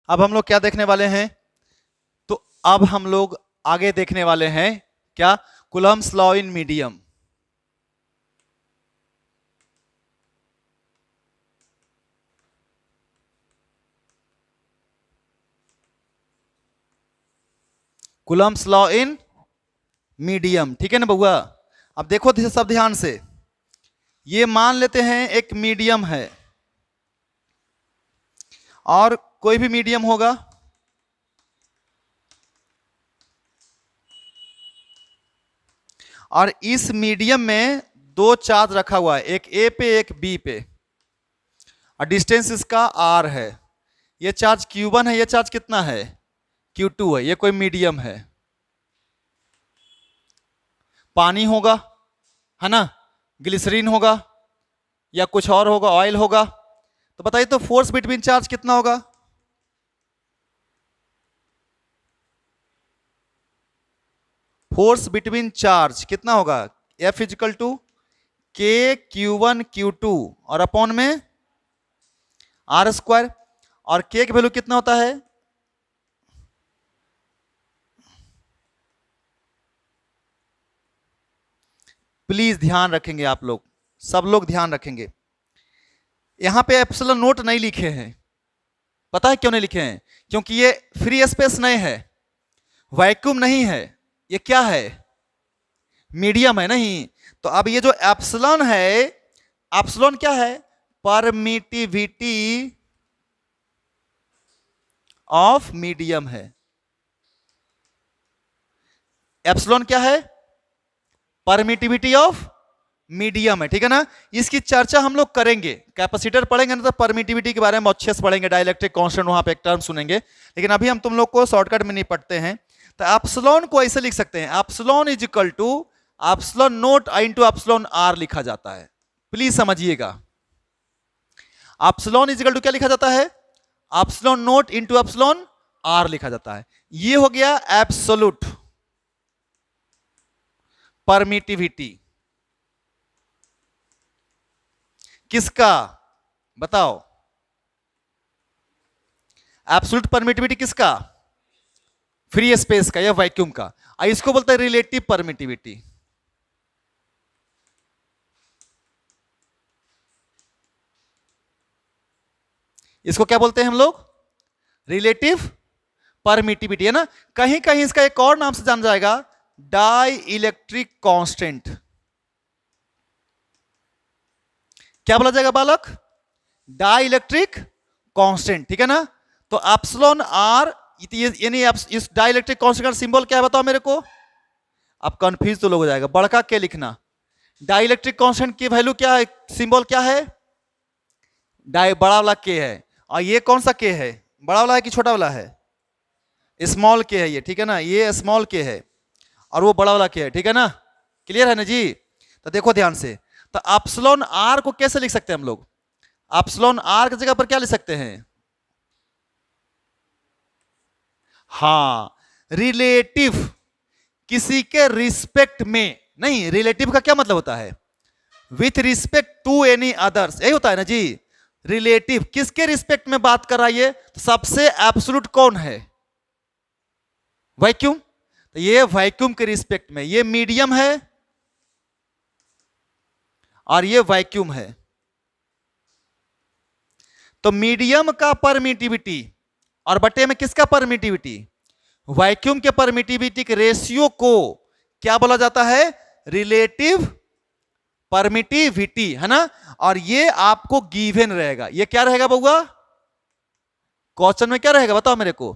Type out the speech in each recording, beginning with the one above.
अब हम लोग क्या देखने वाले हैं? तो अब हम लोग आगे देखने वाले हैं क्या? Coulomb's law in medium. Coulomb's law in medium, ठीक है ना बउआ? अब देखो सब ध्यान से, ये मान लेते हैं एक मीडियम है और कोई भी मीडियम होगा, और इस मीडियम में दो चार्ज रखा हुआ है, एक ए पे एक बी पे, और डिस्टेंस इसका आर है। ये चार्ज Q1 है, ये चार्ज कितना है? Q2 है। ये कोई मीडियम है, पानी होगा है ना, ग्लिसरीन होगा, या कुछ और होगा, ऑयल होगा। तो बताइए तो फोर्स बिटवीन चार्ज कितना होगा? फोर्स बिटवीन चार्ज कितना होगा? F इजिकल टू के Q1 Q2 और अपॉन में आर स्क्वायर। और के की वैल्यू कितना होता है? प्लीज ध्यान रखेंगे आप लोग, सब लोग ध्यान रखेंगे। यहां पे एप्सिलॉन नोट नहीं लिखे हैं। पता है क्यों नहीं लिखे हैं? क्योंकि ये फ्री स्पेस नहीं है, वैक्यूम नहीं है, ये क्या है? मीडियम है नहीं। तो अब ये जो एप्सिलॉन है, एप्सिलॉन क्या है? परमिटिविटी ऑफ मीडियम है। एप्सिलॉन क्या है? परमिटिविटी ऑफ मीडियम है, ठीक है ना? इसकी चर्चा हम लोग करेंगे, कैपेसिटर पढ़ेंगे ना तो परमिटिविटी के बारे में अच्छे से पढ़ेंगे, डाइलेक्ट्रिक कांस्टेंट वहां पे एक टर्म सुनेंगे। लेकिन अभी हम तुम लोग को शॉर्टकट में नहीं पढ़ते हैं। तो एप्सिलॉन को ऐसे लिख सकते हैं, epsilon is equal to epsilon naught into epsilon r लिखा जाता है। प्लीज समझिएगा, एप्सिलॉन इज इक्वल टू क्या लिखा जाता है? Epsilon naught into epsilon r लिखा जाता है। ये हो गया एब्सोल्यूट परमिटिविटी। किसका बताओ? एब्सोल्यूट परमिटिविटी किसका? फ्री स्पेस का या वैक्यूम का। इसको बोलते हैं रिलेटिव परमिटिविटी। इसको क्या बोलते हैं हम लोग? रिलेटिव परमिटिविटी, है ना? कहीं कहीं इसका एक और नाम से जाना जाएगा, डाई इलेक्ट्रिक कांस्टेंट। क्या बोला जाएगा बालक? डाई इलेक्ट्रिक कांस्टेंट, ठीक है ना? तो एप्सिलॉन आर, यानी इस डाई इलेक्ट्रिक कांस्टेंट का सिंबल क्या है बताओ मेरे को? अब कंफ्यूज तो लोग हो जाएगा, बड़का के लिखना। डाई इलेक्ट्रिक कांस्टेंट की वैल्यू क्या है? सिंबल क्या है? डाई बड़ा वाला के है। और ये कौन सा के है? बड़ा वाला है कि छोटा वाला है? स्मॉल के है ये, ठीक है ना? ये स्मॉल के है और वो बड़ा वाला के है, ठीक है ना? क्लियर है ना जी? तो देखो ध्यान से, तो एप्सिलॉन आर को कैसे लिख सकते हैं हम लोग? एप्सिलॉन आर की जगह पर क्या लिख सकते हैं? हाँ, रिलेटिव, किसी के रिस्पेक्ट में। नहीं, रिलेटिव का क्या मतलब होता है? With respect to any others, यही होता है ना जी। रिलेटिव किसके रिस्पेक्ट में बात कर रहा है ये? तो सबसे एब्सोल्यूट कौन है? वैक्यूम। तो ये वैक्यूम के रिस्पेक्ट में, ये मीडियम है और ये वैक्यूम है। तो मीडियम का परमिटिविटी और बटे में किसका परमिटिविटी? वैक्यूम के परमिटिविटी के रेशियो को क्या बोला जाता है? रिलेटिव परमिटिविटी, है ना? और ये आपको गिवन रहेगा। ये क्या रहेगा बउआ? क्वेश्चन में क्या रहेगा बताओ मेरे को?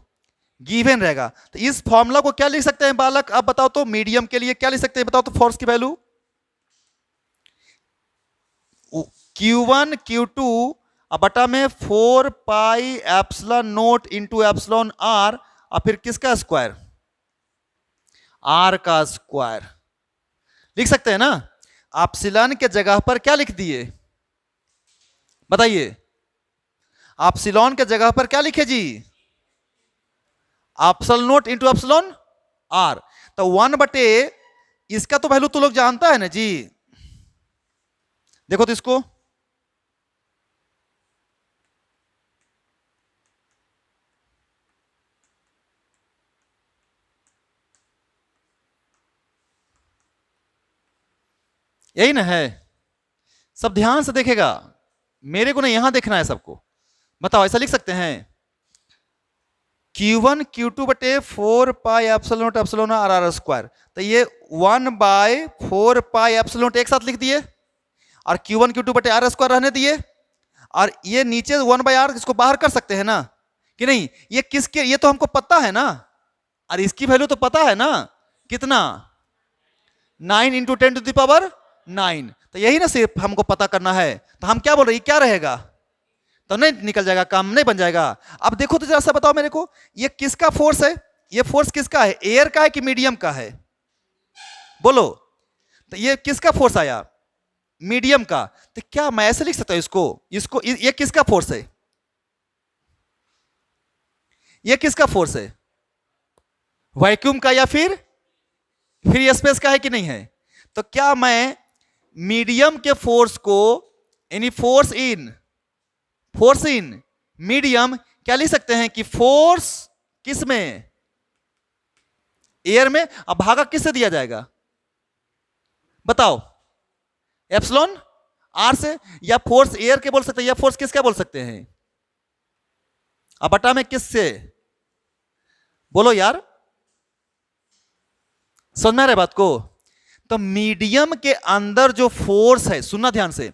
गिवन रहेगा। तो इस फॉर्मूला को क्या लिख सकते हैं बालक? अब बताओ तो, मीडियम के लिए क्या लिख सकते हैं बताओ तो? फोर्स की वैल्यू Q1 Q2 बटा में 4 pi epsilon naught into epsilon r, और फिर किसका स्क्वायर? आर का स्क्वायर लिख सकते हैं ना? एप्सिलॉन के जगह पर क्या लिख दिए बताइए? एप्सिलॉन के जगह पर क्या लिखे जी? Epsilon naught into epsilon R. तो 1 बटे, इसका तो वैल्यू तो लोग जानता है ना जी। देखो तो इसको, यही ना है। सब ध्यान से देखेगा, मेरे को ना यहां देखना है सबको। बताओ, ऐसा लिख सकते हैं Q1 Q2 बटे 4 pi epsilon naught epsilon r r square. तो ये 1/4 पाई एप्सिलॉन नॉट एक साथ लिख दिए, और Q1 Q2 बटे आर स्क्वायर रहने दिए, और ये नीचे 1/r इसको बाहर कर सकते हैं ना कि नहीं? ये किसके, ये तो हमको पता है ना, और इसकी वैल्यू तो पता है ना, कितना? 9 × 10⁹ तो यही ना सिर्फ हमको पता करना है। तो हम क्या बोल रहे हैं, क्या रहेगा? तो नहीं निकल जाएगा, काम नहीं बन जाएगा। अब देखो तो जरा सा बताओ मेरे को, ये किसका फोर्स है? ये फोर्स किसका है? एयर का है कि मीडियम का है? बोलो। तो ये किसका फोर्स आया? मीडियम का। तो क्या मैं ऐसे लिख सकता हूं इसको ये किसका फोर्स है? ये किसका फोर्स है? वैक्यूम का या फिर फ्री स्पेस का है कि नहीं है? तो क्या मैं मीडियम के फोर्स को, यानी फोर्स इन मीडियम, क्या लिख सकते हैं कि फोर्स किस में? एयर में। अब भागा किससे दिया जाएगा? बताओ। एप्सिलॉन आर से, या फोर्स एयर के बोल सकते हैं, या फोर्स किसका बोल सकते हैं? अब बटा में किससे? बोलो यार, समझ में आ रहा है बात को? तो मीडियम के अंदर जो फोर्स है, सुनना ध्यान से,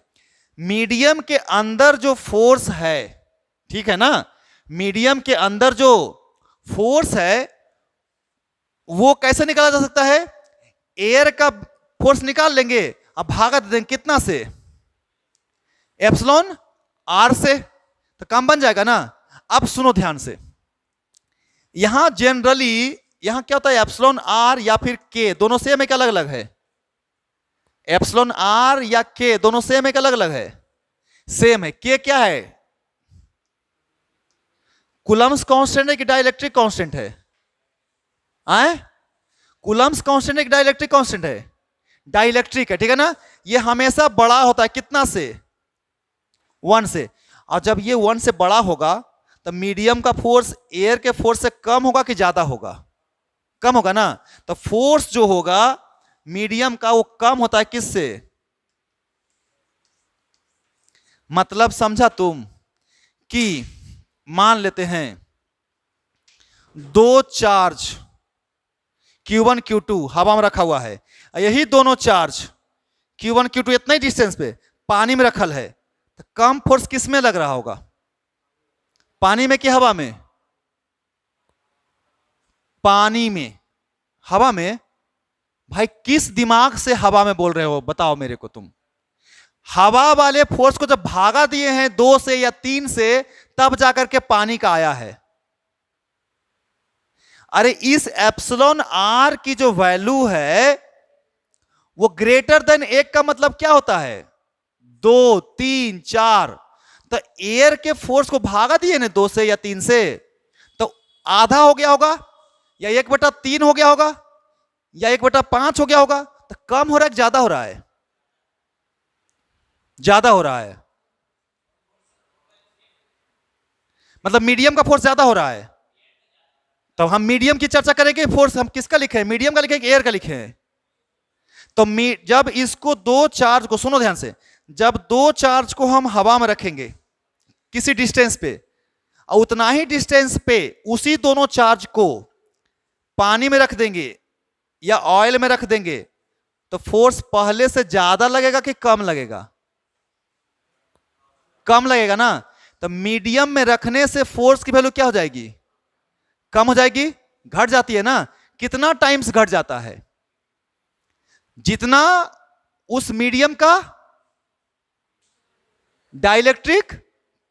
मीडियम के अंदर जो फोर्स है, ठीक है ना, मीडियम के अंदर जो फोर्स है वो कैसे निकाला जा सकता है? एयर का फोर्स निकाल लेंगे, अब भागा दे देंगे कितना से? एप्सिलॉन आर से, तो काम बन जाएगा ना। अब सुनो ध्यान से, यहां जनरली यहां क्या होता है, एप्सिलॉन आर या फिर के, दोनों सेम है क्या अलग अलग है? एप्सिलॉन आर या के दोनों सेम है क्या अलग अलग है? सेम है। के क्या है? कूलम्स कांस्टेंट है कि डाइलेक्ट्रिक कांस्टेंट है? आए, कूलम्स कांस्टेंट है कि डाइलेक्ट्रिक कांस्टेंट है? डाइलेक्ट्रिक है, ठीक है ना। ये हमेशा बड़ा होता है कितना से? 1 से। और जब ये 1 से बड़ा होगा तो मीडियम का फोर्स एयर के फोर्स से कम होगा कि ज्यादा होगा? कम होगा ना। तो फोर्स जो होगा मीडियम का वो कम होता है किससे? मतलब समझा तुम? कि मान लेते हैं दो चार्ज Q1 Q2 हवा में रखा हुआ है, यही दोनों चार्ज Q1 Q2 इतना ही डिस्टेंस पे पानी में रखल है, तो कम फोर्स किस में लग रहा होगा? पानी में कि हवा में? पानी में। हवा में? भाई किस दिमाग से हवा में बोल रहे हो, बताओ मेरे को तुम। हवा वाले फोर्स को जब भागा दिए हैं 2 से या 3 से, तब जाकर के पानी का आया है। अरे इस एप्सिलॉन आर की जो वैल्यू है वो ग्रेटर देन 1 का मतलब क्या होता है? 2, 3, 4। तो एयर के फोर्स को भागा दिए ना 2 से या 3 से, तो आधा हो गया होगा, या 1/3 हो गया होगा, या 1/5 हो गया होगा। तो कम हो रहा है कि ज्यादा हो रहा है? ज्यादा हो रहा है। मतलब मीडियम का फोर्स ज्यादा हो रहा है। तो हम मीडियम की चर्चा करेंगे, फोर्स हम किसका लिखे हैं? मीडियम का लिखे हैं कि एयर का लिखे हैं? तो जब इसको दो चार्ज को, सुनो ध्यान से, जब दो चार्ज को हम हवा में रखेंगे किसी डिस्टेंस पे, और उतना ही डिस्टेंस पे उसी दोनों चार्ज को पानी में रख देंगे या ऑयल में रख देंगे, तो फोर्स पहले से ज्यादा लगेगा कि कम लगेगा? कम लगेगा ना। तो मीडियम में रखने से फोर्स की वैल्यू क्या हो जाएगी? कम हो जाएगी, घट जाती है ना। कितना टाइम्स घट जाता है? जितना उस मीडियम का डाइलेक्ट्रिक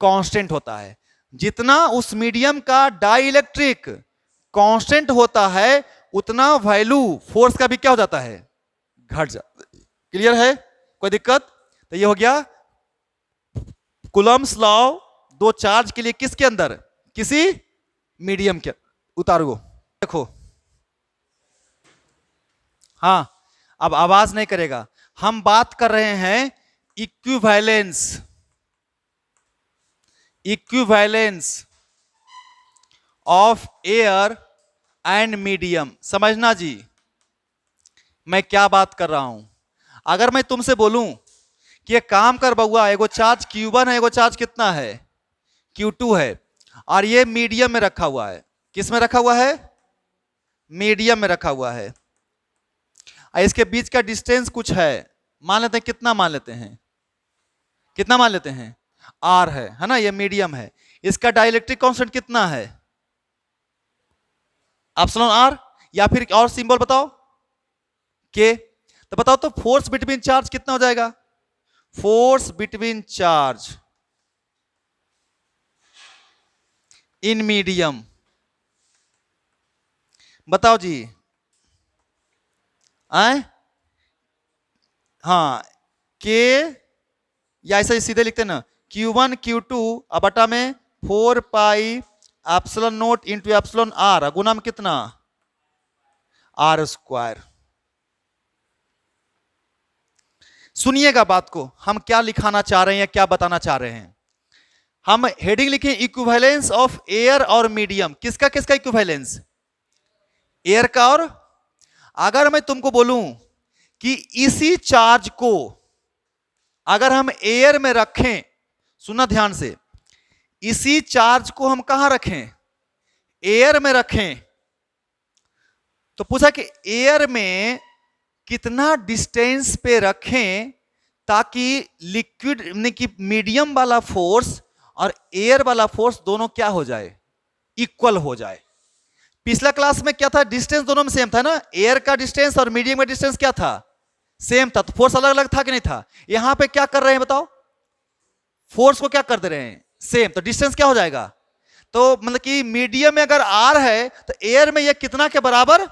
कांस्टेंट होता है, जितना उस मीडियम का डाइलेक्ट्रिक कांस्टेंट होता है, उतना वैल्यू फोर्स का भी क्या हो जाता है? घट जाता है। क्लियर है? कोई दिक्कत? तो ये हो गया कूलम्स लॉ दो चार्ज के लिए किसके अंदर? किसी मीडियम के। उतारो देखो। हाँ, अब आवाज नहीं करेगा। हम बात कर रहे हैं equivalence of air and medium. समझना जी मैं क्या बात कर रहा हूं। अगर मैं तुमसे बोलूं कि ये काम कर बउआ, एगो चार्ज Q1 है, एगो चार्ज कितना है Q2 है, और ये मीडियम में रखा हुआ है। किस में रखा हुआ है? मीडियम में रखा हुआ है। इसके बीच का डिस्टेंस कुछ है, मान लेते हैं, कितना मान लेते हैं? कितना मान लेते हैं? R है ना, ये मीडियम है। इसका डाइलेक्ट्रिक कांस्टेंट कितना है? एप्सिलॉन R, या फिर और सिंबल बताओ, K। तो बताओ तो फोर्स बिटवीन चार्ज कितना हो जाएगा? Force between charge in medium, बताओ जी। आए हाँ, के, या ऐसा सीधे लिखते हैं ना, Q1 Q2 अब बटा में 4 pi epsilon naught into epsilon R, गुना में कितना? R square. सुनिएगा बात को, हम क्या लिखाना चाह रहे हैं, क्या बताना चाह रहे हैं। हम हेडिंग लिखे इक्विवेलेंस ऑफ एयर और मीडियम। किसका किसका इक्विवेलेंस? एयर का। और अगर मैं तुमको बोलूं कि इसी चार्ज को अगर हम एयर में रखें, सुना ध्यान से, इसी चार्ज को हम कहां रखें? एयर में रखें, तो पूछा कि एयर में कितना डिस्टेंस पे रखें ताकि लिक्विड यानी कि मीडियम वाला फोर्स और एयर वाला फोर्स दोनों क्या हो जाए? इक्वल हो जाए। पिछला क्लास में क्या था? डिस्टेंस दोनों में सेम था ना, एयर का डिस्टेंस और मीडियम का डिस्टेंस क्या था? सेम था, तो फोर्स अलग अलग था कि नहीं था? यहां पे क्या कर रहे हैं बताओ? फोर्स को क्या कर दे रहे हैं? सेम, तो डिस्टेंस क्या हो जाएगा? तो मतलब कि मीडियम में अगर R है तो एयर में यह कितना के बराबर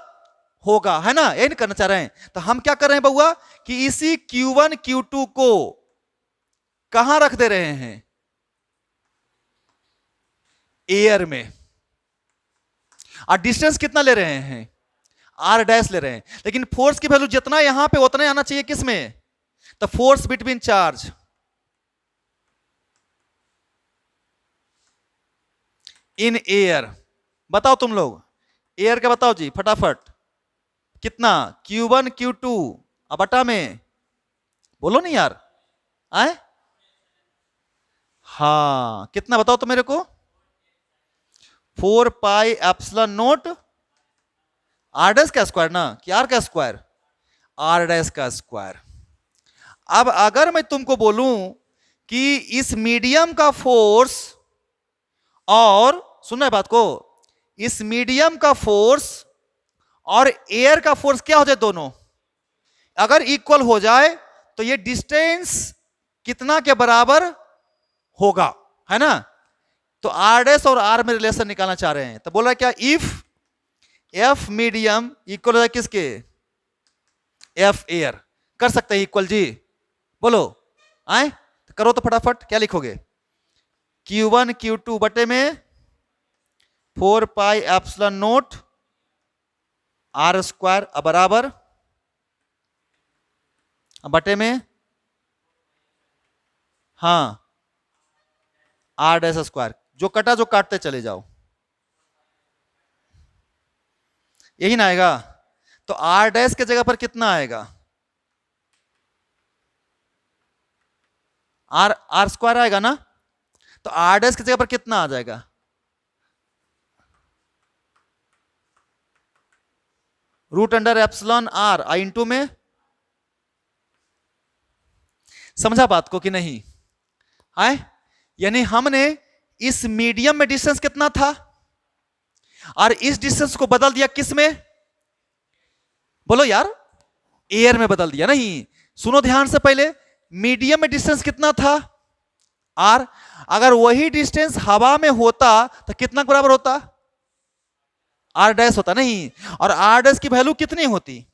होगा, है ना? यही नहीं करना चाह रहे हैं। तो हम क्या कर रहे हैं बउआ कि इसी Q1 Q2 को कहां रख दे रहे हैं? एयर में। और डिस्टेंस कितना ले रहे हैं? R डैश ले रहे हैं। लेकिन फोर्स की वैल्यू जितना यहां पे उतना आना चाहिए किसमें? तो force between charge in air. बताओ तुम लोग, एयर का बताओ जी फटाफट, कितना? Q1 Q2 अब बटा में, बोलो नहीं यार, आए? हाँ, कितना बताओ तो मेरे को? 4 pi epsilon note R dash का स्क्वायर ना, कि R का स्क्वायर? R डैश का स्क्वायर। अब अगर मैं तुमको बोलूं कि इस मीडियम का फोर्स और, सुनना है बात को, इस मीडियम का फोर्स और एयर का फोर्स क्या हो जाए? दोनों अगर इक्वल हो जाए तो ये डिस्टेंस कितना के बराबर होगा, है ना? तो R डैश और R में रिलेशन निकालना चाह रहे हैं। तो बोला क्या? इफ F मीडियम इक्वल है किसके? F air. कर सकते हैं इक्वल जी? बोलो, आए तो करो तो फटाफट। क्या लिखोगे? Q1 Q2 बटे में 4 pi epsilon note R square बराबर बटे में, हाँ, R डैश स्क्वायर। जो कटा जो काटते चले जाओ, यही ना आएगा? तो R डैश के जगह पर कितना आएगा? R स्क्वायर आएगा ना? तो R डैश की जगह पर कितना आ जाएगा? रूट अंडर एप्सिलॉन R आई इंटू में। समझा बात को कि नहीं? आए, यानी हमने इस मीडियम में डिस्टेंस कितना था और इस डिस्टेंस को बदल दिया किस में? बोलो यार, एयर में बदल दिया। नहीं, सुनो ध्यान से, पहले मीडियम में डिस्टेंस कितना था? R। अगर वही डिस्टेंस हवा में होता तो कितना बराबर होता? R डैश होता। नहीं, और R डैश की वैल्यू कितनी होती?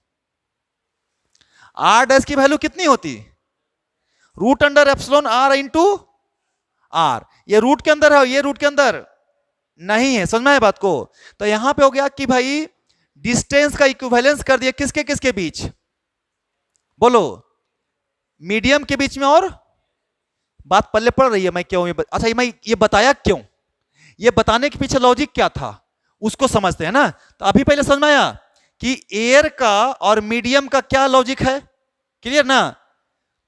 R डैश की वैल्यू कितनी होती? Root under epsilon R into R। ये रूट के अंदर है, ये रूट के अंदर नहीं है। समझ में आया बात को? तो यहां पे हो गया कि भाई डिस्टेंस का इक्विवेलेंस कर दिया किसके किसके बीच? बोलो, मीडियम के बीच में। और बात पल्ले पड़ रही है मैं क्यों अच्छा मैं ये बताया क्यों? ये बताने के पीछे लॉजिक क्या था उसको समझते हैं ना। तो अभी पहले समझ में आया कि एयर का और मीडियम का क्या लॉजिक है? क्लियर ना?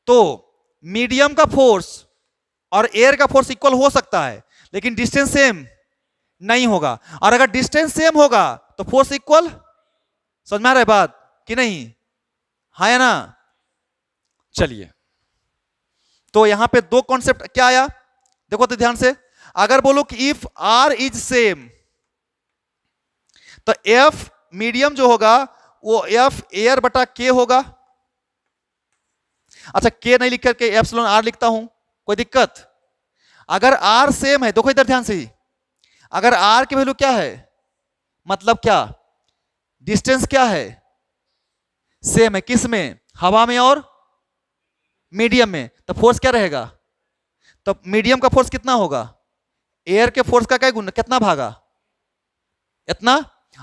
तो मीडियम का फोर्स और एयर का फोर्स इक्वल हो सकता है, लेकिन डिस्टेंस सेम नहीं होगा। और अगर डिस्टेंस सेम होगा तो फोर्स इक्वल, समझ में आ रहा है बात कि नहीं? हाँ या ना? चलिए, तो यहां पे दो कॉन्सेप्ट क्या आया, देखो तो ध्यान से। अगर बोलो कि इफ आर इज सेम, तो एफ मीडियम जो होगा वो एफ एयर बटा के होगा। अच्छा, के नहीं लिख करके एप्सिलॉन आर लिखता हूं, कोई दिक्कत? अगर आर सेम है, देखो इधर ध्यान से ही, अगर आर की वैल्यू क्या है, मतलब क्या, डिस्टेंस क्या है, सेम है, किस में, हवा में और मीडियम में, तो फोर्स क्या रहेगा? तो मीडियम का फोर्स कितना होगा? एयर के फोर्स का क्या गुना, कितना भागा, इतना।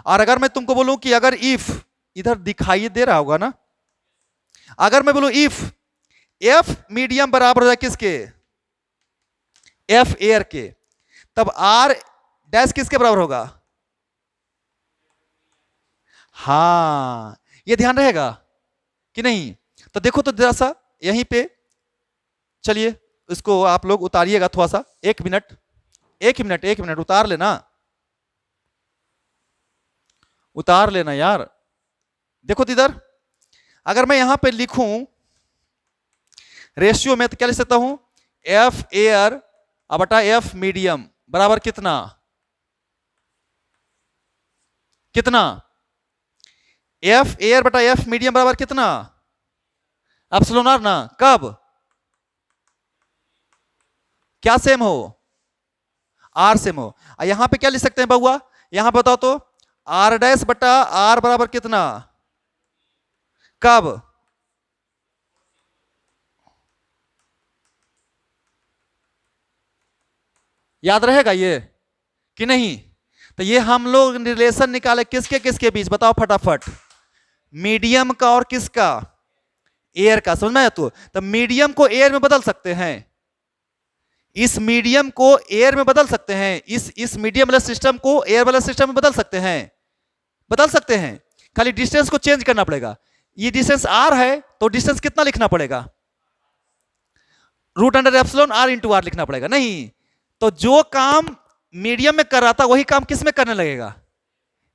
और अगर मैं तुमको बोलूं कि अगर इफ, इधर दिखाई दे रहा होगा ना, अगर मैं बोलूं इफ एफ मीडियम बराबर हो जाए किसके, एफ एयर के, तब आर डैश किसके बराबर होगा? हाँ, ये ध्यान रहेगा कि नहीं? तो देखो तो जरा सा यहीं पे, चलिए इसको आप लोग उतारिएगा थोड़ा सा, एक मिनट, एक मिनट, एक मिनट, उतार लेना, उतार लेना यार। देखो तो इधर, अगर मैं यहां पे लिखूं रेशियो में, तो क्या लिख सकता हूं, एफ एयर बटा एफ मीडियम बराबर कितना, कितना, एफ एयर बटा एफ मीडियम बराबर कितना, एप्सिलॉन आर ना। कब, क्या सेम हो, आर सेम हो। यहां पे क्या लिख सकते हैं बउआ, यहां बताओ तो, आर डैश बटा आर बराबर कितना, कब, याद रहेगा ये कि नहीं? तो ये हम लोग रिलेशन निकाले किसके किसके बीच, बताओ फटाफट, मीडियम का और किसका, एयर का। समझ में आया? तो मीडियम को एयर में बदल सकते हैं, इस मीडियम को एयर में बदल सकते हैं, इस मीडियम वाले सिस्टम को एयर वाले सिस्टम में बदल सकते हैं, बदल सकते हैं, खाली डिस्टेंस को चेंज करना पड़ेगा। ये डिस्टेंस आर है तो डिस्टेंस कितना लिखना पड़ेगा, root under epsilon r into r लिखना पड़ेगा, नहीं? तो जो काम मीडियम में कर रहा था वही काम किस में करने लगेगा,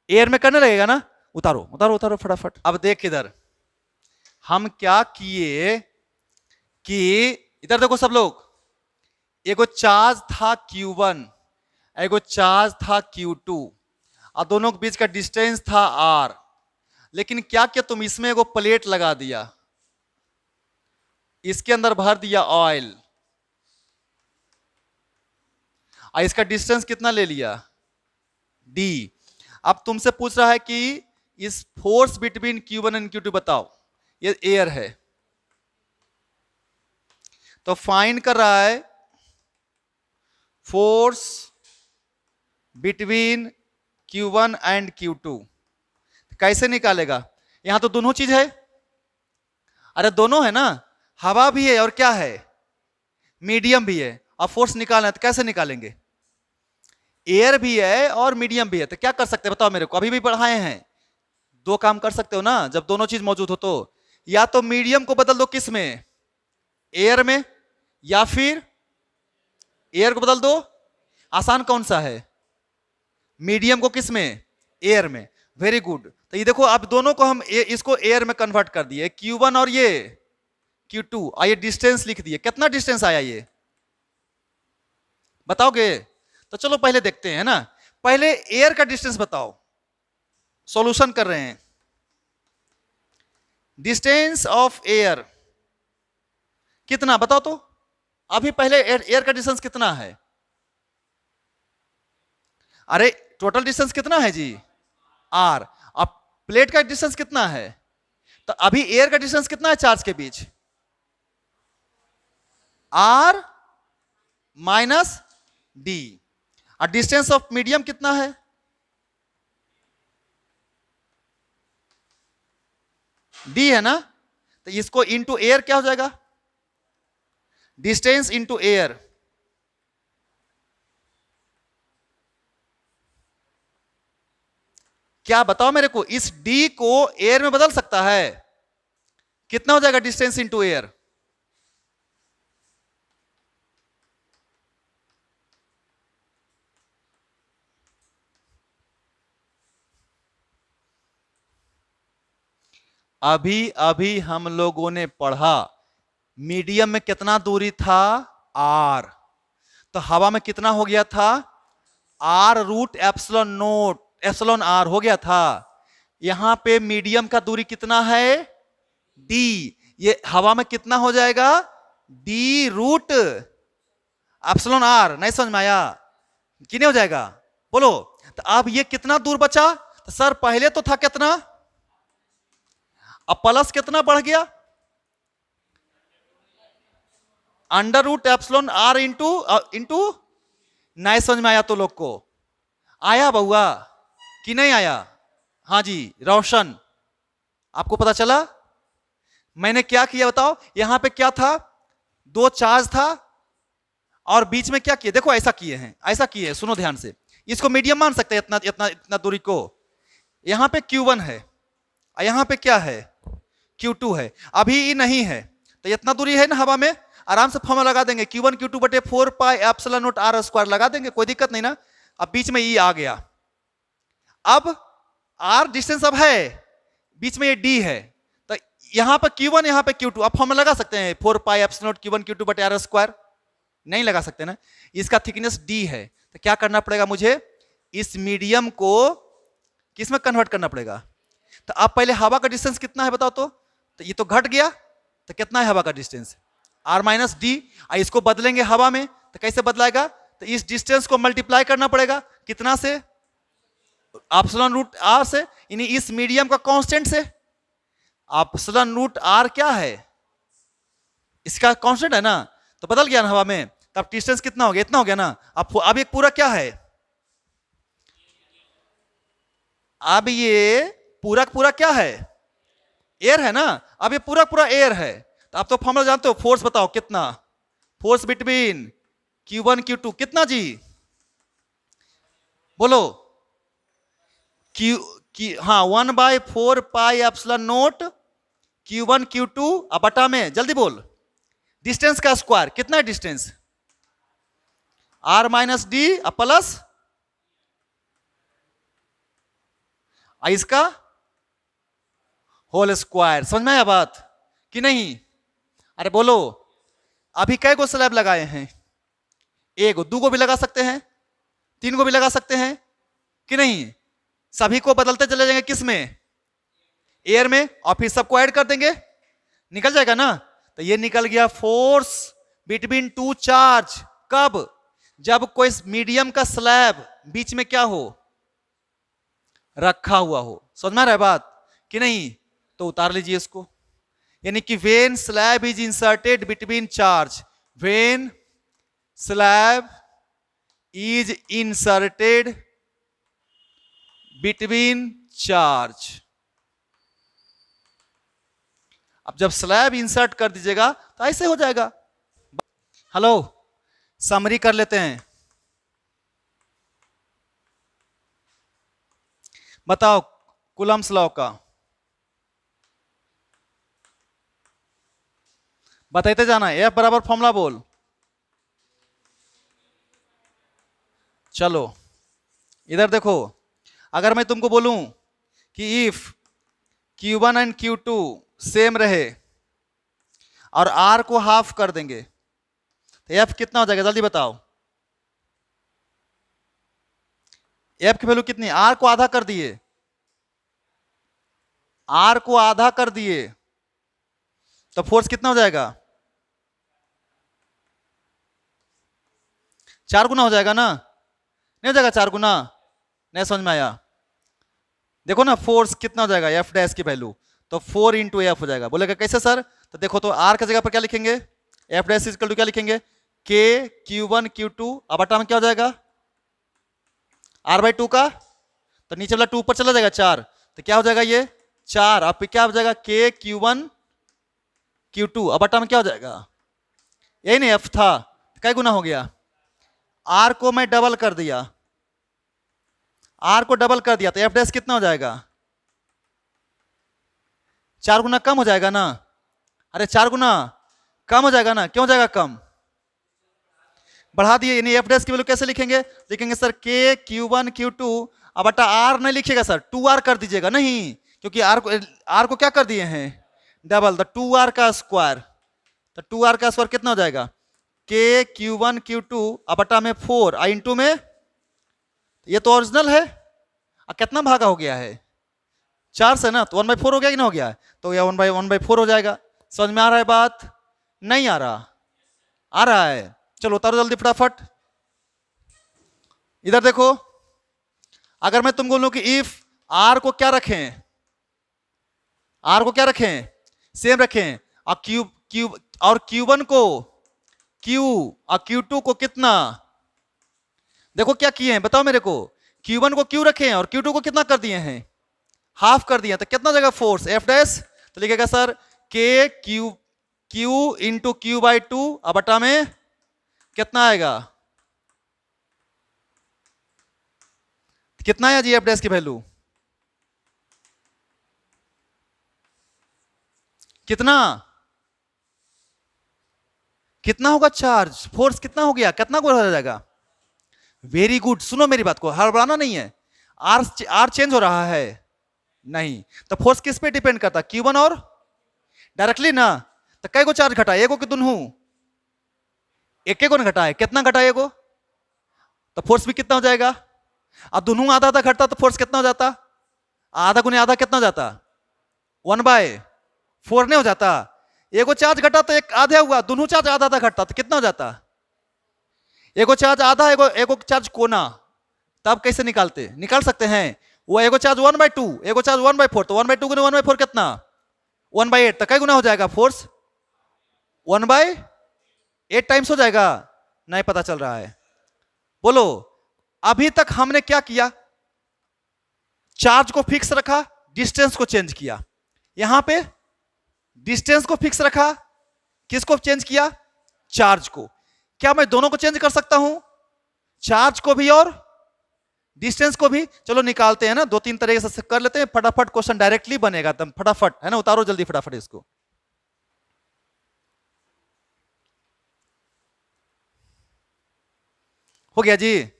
एयर में करने लगेगा ना। उतारो उतारो उतारो फटाफट। अब देख इधर हम क्या किए कि, इधर देखो सब लोग, एगो चार्ज था Q1, एगो चार्ज था Q2, और दोनों के बीच का डिस्टेंस था R। लेकिन क्या किया तुम, इसमें एगो प्लेट लगा दिया, इसके अंदर भर दिया ऑयल, और इसका डिस्टेंस कितना ले लिया, D। अब तुमसे पूछ रहा है कि इस force between Q1 and Q2 बताओ, ये एयर है, तो फाइंड कर रहा है force between Q1 and Q2। कैसे निकालेगा, यहां तो दोनों चीज है, अरे दोनों है ना, हवा भी है और क्या है, मीडियम भी है, और फोर्स निकालना है तो कैसे निकालेंगे, एयर भी है और मीडियम भी है, तो क्या कर सकते हैं बताओ मेरे को, अभी भी पढ़ाए हैं, दो काम कर सकते हो ना जब दोनों चीज मौजूद हो तो, या तो मीडियम को बदल दो किस में, एयर में, या फिर एयर को बदल दो, आसान कौन सा है, मीडियम को किस में, एयर में। Very good. तो ये देखो अब दोनों को हम इसको एयर में कन्वर्ट कर दिए, Q1 और ये Q2, आइए डिस्टेंस लिख दिए, कितना डिस्टेंस आया ये बताओगे? तो चलो पहले देखते हैं ना, पहले एयर का डिस्टेंस बताओ, सॉल्यूशन कर रहे हैं। डिस्टेंस ऑफ एयर कितना बताओ तो, अभी पहले एयर का डिस्टेंस कितना है, अरे टोटल डिस्टेंस कितना है जी, आर। अब प्लेट का डिस्टेंस कितना है, तो अभी एयर का डिस्टेंस कितना है चार्ज के बीच, आर माइनस डी। और डिस्टेंस ऑफ मीडियम कितना है, डी है ना, तो इसको इनटू एयर क्या हो जाएगा, डिस्टेंस इनटू एयर, क्या बताओ मेरे को, इस D को एयर में बदल सकता है, कितना हो जाएगा डिस्टेंस इनटू एयर? अभी अभी हम लोगों ने पढ़ा मीडियम में कितना दूरी था, आर। तो हवा में कितना हो गया था, r root epsilon naught, epsilon r हो गया था। यहां पे मीडियम का दूरी कितना है, डी। ये हवा में कितना हो जाएगा, डी रूट एप्सिलॉन आर। नहीं समझ में आया? कितने हो जाएगा बोलो? तो अब ये कितना दूर बचा? तो सर पहले तो था कितना, अब प्लस कितना बढ़ गया, under root epsilon r into into. नहीं समझ में आया तो लोग को? आया बउआ कि नहीं आया? हाँ जी रोशन, आपको पता चला मैंने क्या किया बताओ? यहां पे क्या था, दो चार्ज था और बीच में क्या किए, देखो ऐसा किए हैं, ऐसा किए हैं, सुनो ध्यान से। इसको मीडियम मान सकते हैं, इतना इतना इतना दूरी को। यहां पे Q1 है और यहां पे क्या है, Q2 है। अभी नहीं है तो इतना दूरी है ना हवा में, आराम से फॉर्मूला लगा देंगे, Q1 Q2 बटे 4 pi epsilon naught r square लगा देंगे, कोई दिक्कत नहीं ना। अब बीच में E आ गया, अब R डिस्टेंस अब है, बीच में ये D है, तो यहां पर Q1 यहां पे Q2, अब फॉर्मूला लगा सकते हैं 4 pi epsilon not Q1 Q2 बटे आर स्क्वायर? नहीं लगा सकते ना, इसका थिकनेस D है। तो क्या करना पड़ेगा मुझे, इस मीडियम को किस में कन्वर्ट करना पड़ेगा? तो अब पहले हवा का डिस्टेंस कितना है बताओ तो ये तो घट गया, तो कितना है हवा का डिस्टेंस, R माइनस डी। इसको बदलेंगे हवा में तो कैसे बदलाएगा, तो इस डिस्टेंस को मल्टीप्लाई करना पड़ेगा कितना से, एप्सिलॉन रूट आर से, यानी इस मीडियम का कांस्टेंट से। एप्सिलॉन रूट आर क्या है, इसका कांस्टेंट है ना, तो बदल गया ना हवा में, तब डिस्टेंस कितना हो गया, इतना हो गया ना। अब एक पूरा क्या है, अब ये पूरा क्या है, एयर है ना। अब ये पूरा एयर है, तो आप तो फॉर्मूला जानते हो, फोर्स बताओ कितना, फोर्स बिटवीन Q1 Q2 कितना जी, बोलो? हाँ 1/4 पाई एप्सिलॉन नोट Q1 Q2 अब बटा में, जल्दी बोल, डिस्टेंस का स्क्वायर कितना है distance, R minus D plus इसका होल स्क्वायर। समझ में आया बात कि नहीं? अरे बोलो, अभी कै गो स्लैब लगाए हैं, एक दो को भी लगा सकते हैं, तीन को भी लगा सकते हैं कि नहीं? सभी को बदलते चले जाएंगे किस में, एयर में, और फिर सबको ऐड कर देंगे, निकल जाएगा ना। तो ये निकल गया फोर्स बिटवीन टू चार्ज, कब, जब कोई मीडियम का स्लैब बीच में क्या हो, रखा हुआ हो। समझ में आ रहा है बात कि नहीं? तो उतार लीजिए इसको, यानी कि when slab is inserted between charge, when slab is inserted between charge. अब जब स्लैब इंसर्ट कर दीजिएगा तो ऐसे हो जाएगा। हेलो, समरी कर लेते हैं, बताओ कूलम्स लॉ का, बताते जाना। F बराबर फॉर्मूला बोल, चलो इधर देखो, अगर मैं तुमको बोलूं कि if Q1 and Q2 same रहे और R को हाफ कर देंगे तो F कितना हो जाएगा, जल्दी बताओ? F की वैल्यू कितनी, R को आधा कर दिए, R को आधा कर दिए तो फोर्स कितना हो जाएगा, 4 गुना हो जाएगा ना, नहीं हो जाएगा 4 गुना? नहीं समझ में आया? देखो ना फोर्स कितना हो जाएगा, F डैश की वैल्यू तो 4 इंटू एफ हो जाएगा। बोलेगा कैसे सर? तो देखो तो R की जगह पर क्या लिखेंगे, F डैश इक्वल टू क्या लिखेंगे, K Q1 Q2, अब बटा में क्या हो जाएगा, R/2 का, तो नीचे वाला 2 ऊपर चला जाएगा 4, तो क्या हो जाएगा ये 4, अब क्या हो जाएगा K Q1 Q2, अब बटा में क्या हो जाएगा, यही नहीं F था, क्या गुना हो गया, R को मैं डबल कर दिया, R को डबल कर दिया तो F डैश कितना हो जाएगा, 4 गुना कम हो जाएगा ना, अरे 4 गुना कम हो जाएगा ना, क्यों हो जाएगा कम? बढ़ा दिए, यानी एफ डैश की वैल्यू कैसे लिखेंगे? लिखेंगे सर के Q1 Q2 अब बटा आर नहीं लिखिएगा सर, 2r कर दीजिएगा, नहीं क्योंकि आर को क्या कर दिए हैं? डबल, तो 2r का स्क्वायर, तो 2r का स्क्वायर कितना हो जाएगा? के Q1 Q2 अब बटा में 4 इंटू में, ये तो ओरिजिनल है, कितना भागा हो गया है? 4 से ना, तो 1/4 हो गया कि ना हो गया है? तो यह 1/4 हो जाएगा। समझ में आ रहा है बात? नहीं आ रहा? आ रहा है। चलो उतारो जल्दी फटाफट। इधर देखो, अगर मैं तुमको बोलूं कि इफ आर को क्या रखें, आर को क्या रखें? सेम रखें, और Q1 को Q और Q2 को कितना? देखो क्या किए हैं बताओ मेरे को, Q1 को Q रखें और Q2 को कितना कर दिए हैं? हाफ कर दिए, तो कितना जगह फोर्स एफ डैश? तो लिखेगा सर के Q इंटू Q/2 अब बटा में कितना आएगा? कितना है जी एफ डैश की वैल्यू? कितना कितना होगा? चार्ज फोर्स कितना हो गया? कितना को हो जाएगा? वेरी गुड, सुनो मेरी बात को, हड़बड़ाना नहीं है। आर चेंज हो रहा है नहीं, तो फोर्स किस पे डिपेंड करता? Q1 और डायरेक्टली ना, तो कई को चार्ज घटा? एगो कि दुनू? एक को ना घटाए, कितना घटाए को? तो फोर्स भी कितना हो जाएगा? अब दोनों आधा आधा घटता तो फोर्स कितना हो जाता? आधा गुने आधा कितना हो जाता? 1/4 नहीं हो जाता? एगो चार्ज घटा तो एक आधा हुआ, दोनों चार्ज आधा आधा घटता तो कितना हो जाता? एगो चार्ज आधा, एगो चार्ज कोना, तब कैसे निकाल सकते हैं? वो एगो चार्ज 1/2, एगो चार्ज 1/4, तो 1/2 गुने 1/4 कितना? 1/8, तो कई गुना हो जाएगा फोर्स? 1/8 टाइम्स हो जाएगा। नहीं पता चल रहा है? बोलो, अभी तक हमने क्या किया? चार्ज को फिक्स रखा, डिस्टेंस को चेंज किया। यहां पे डिस्टेंस को फिक्स रखा, किसको चेंज किया? चार्ज को। क्या मैं दोनों को चेंज कर सकता हूं? चार्ज को भी और डिस्टेंस को भी? चलो निकालते हैं ना, 2-3 तरीके से कर लेते हैं, फटाफट क्वेश्चन डायरेक्टली बनेगा एकदम फटाफट, है ना? उतारो जल्दी फटाफट इसको। हो गया जी?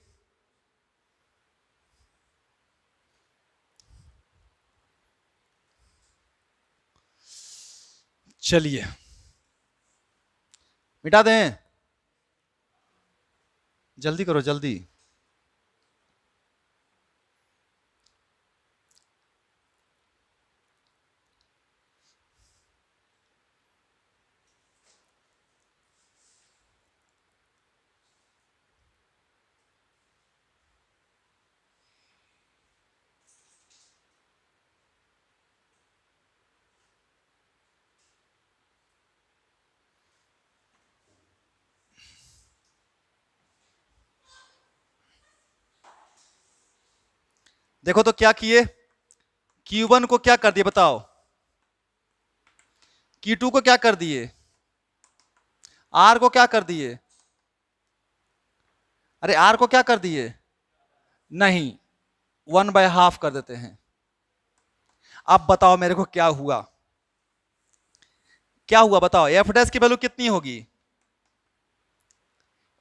चलिए मिटा दें, जल्दी करो जल्दी। देखो तो क्या किए, Q1 को क्या कर दिए बताओ? Q2 को क्या कर दिए? R को क्या कर दिए? अरे R को क्या कर दिए? नहीं, 1/2 कर देते हैं। अब बताओ मेरे को क्या हुआ? क्या हुआ बताओ? एफ डैश की वैल्यू कितनी होगी?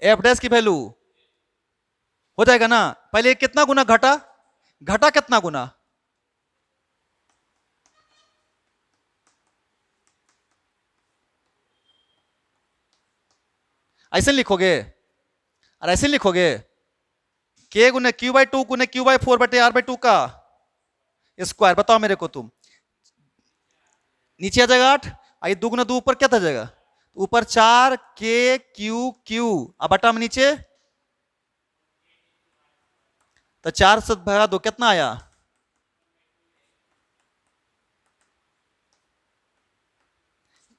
एफ डैश की वैल्यू हो जाएगा ना, पहले कितना गुना घटा? घटा कितना गुना? ऐसे लिखोगे? और ऐसे लिखोगे K गुने Q/2 गुने Q/4 बटे R/2 का स्क्वायर। बताओ मेरे को तुम, नीचे आ जाएगा 8, आई 2 गुना 2 ऊपर क्या था जाएगा? ऊपर 4 K अब बटा में नीचे, तो 4 से भगा 2 कितना आया?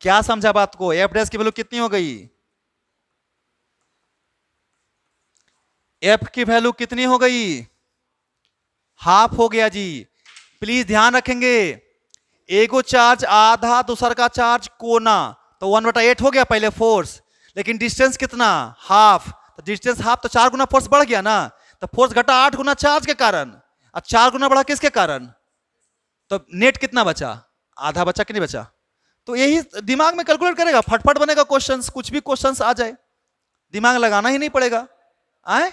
क्या समझा बात को? एफ डैश की वैल्यू कितनी हो गई? एफ की वैल्यू कितनी हो गई? हाफ हो गया जी। प्लीज ध्यान रखेंगे, एगो चार्ज आधा, दूसरा का चार्ज कोना, तो 1/8 हो गया पहले फोर्स, लेकिन डिस्टेंस कितना? हाफ। तो डिस्टेंस हाफ, तो 4 गुना फोर्स बढ़ गया ना, तो फोर्स घटा 8 गुना चार्ज के कारण, और 4 गुना बढ़ा किसके कारण? तो नेट कितना बचा? आधा बचा कि नहीं बचा? तो यही दिमाग में कैलकुलेट करेगा, फटफट बनेगा क्वेश्चंस, कुछ भी क्वेश्चंस आ जाए, दिमाग लगाना ही नहीं पड़ेगा। आए